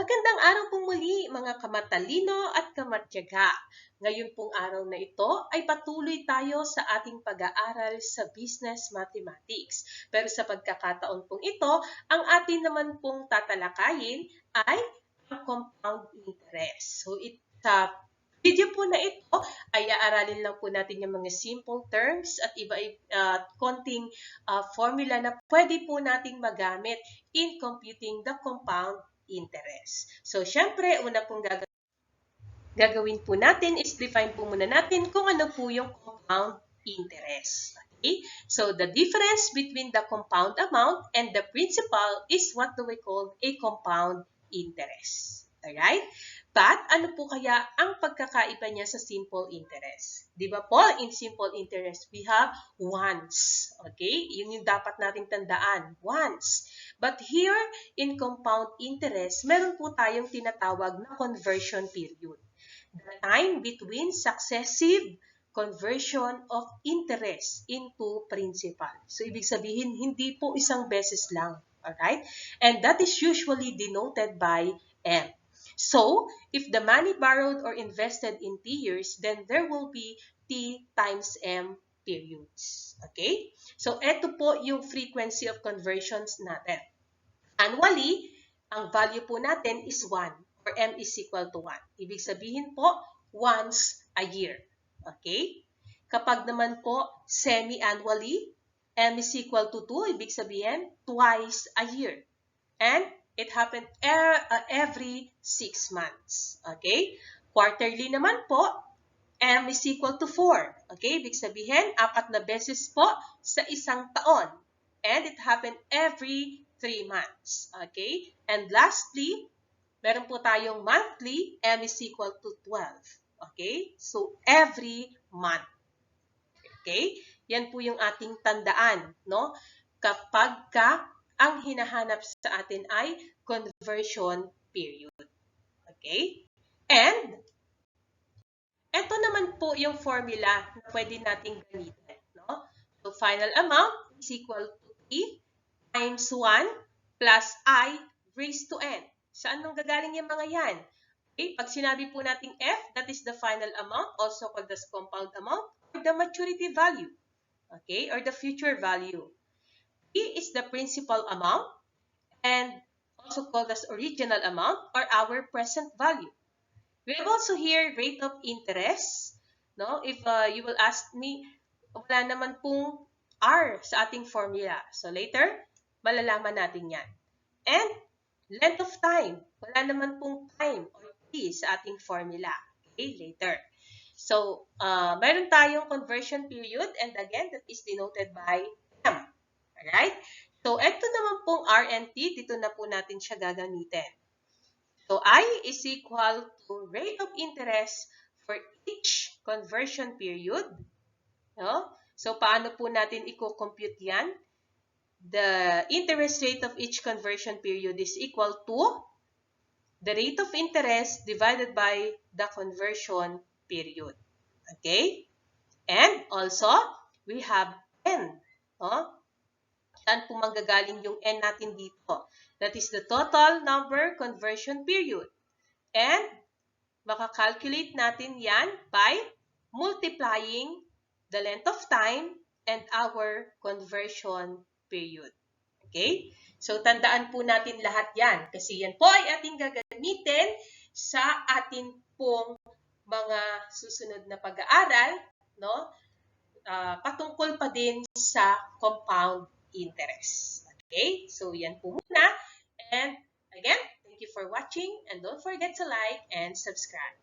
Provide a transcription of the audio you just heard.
Magandang araw pong muli mga kamatalino at kamatyaga. Ngayon pong araw na ito ay patuloy tayo sa ating pag-aaral sa Business Mathematics. Pero sa pagkakataon pong ito, ang atin naman pong tatalakayin ay ang compound interest. So sa video po na ito ay aaralin lang po natin yung mga simple terms at konting formula na pwede po nating magamit in computing the compound interest. So, syempre, una pong gagawin po natin is define po muna natin kung ano po yung compound interest. Okay? So, the difference between the compound amount and the principal is what do we call a compound interest. Alright? But, ano po kaya ang pagkakaiba niya sa simple interest? Di ba po, in simple interest, we have once. Okay? Yun yung dapat nating tandaan. Once. But here, in compound interest, meron po tayong tinatawag na conversion period. The time between successive conversion of interest into principal. So, ibig sabihin, hindi po isang beses lang. Alright? And that is usually denoted by M. So, if the money borrowed or invested in T years, then there will be T times M periods. Okay? So, eto po yung frequency of conversions natin. Annually, ang value po natin is 1 or M is equal to 1. Ibig sabihin po, once a year. Okay? Kapag naman po semi-annually, M is equal to 2, ibig sabihin twice a year. And it happened every 6 months. Okay? Quarterly naman po, M is equal to 4. Okay? Ibig sabihin, 4 na beses po sa isang taon. And it happened every 3 months. Okay? And lastly, meron po tayong monthly, M is equal to 12. Okay? So, every month. Okay? Yan po yung ating tandaan, no? Kapag ang hinahanap sa atin ay conversion period. Okay? And, ito naman po yung formula na pwede nating gamitin, no? So, final amount is equal to T times 1 plus I raised to N. Saan nang gagaling yung mga yan? Okay, pag sinabi po natin F, that is the final amount, also called as compound amount, or the maturity value, okay, or the future value. P is the principal amount, and also called as original amount, or our present value. We have also here rate of interest. No? If you will ask me, wala naman pong R sa ating formula. So later, malalaman natin yan. And length of time. Wala naman pong time or T sa ating formula. Okay, later. So, meron tayong conversion period and again, that is denoted by M. Alright? So, ito naman pong R and T, dito na po natin siya gagamitin. So, I is equal to rate of interest for each conversion period. No? So, paano po natin i-compute yan? The interest rate of each conversion period is equal to the rate of interest divided by the conversion period. Okay? And also, we have N. No? Saan po manggagaling yung N natin dito? That is the total number conversion period. And, makakalculate natin yan by multiplying the length of time and our conversion period. Okay? So, tandaan po natin lahat yan. Kasi yan po ay ating gagamitin sa atin pong mga susunod na pag-aaral, no? Patungkol pa din sa compound interest. Okay? So, yan po muna. And again, thank you for watching and don't forget to like and subscribe.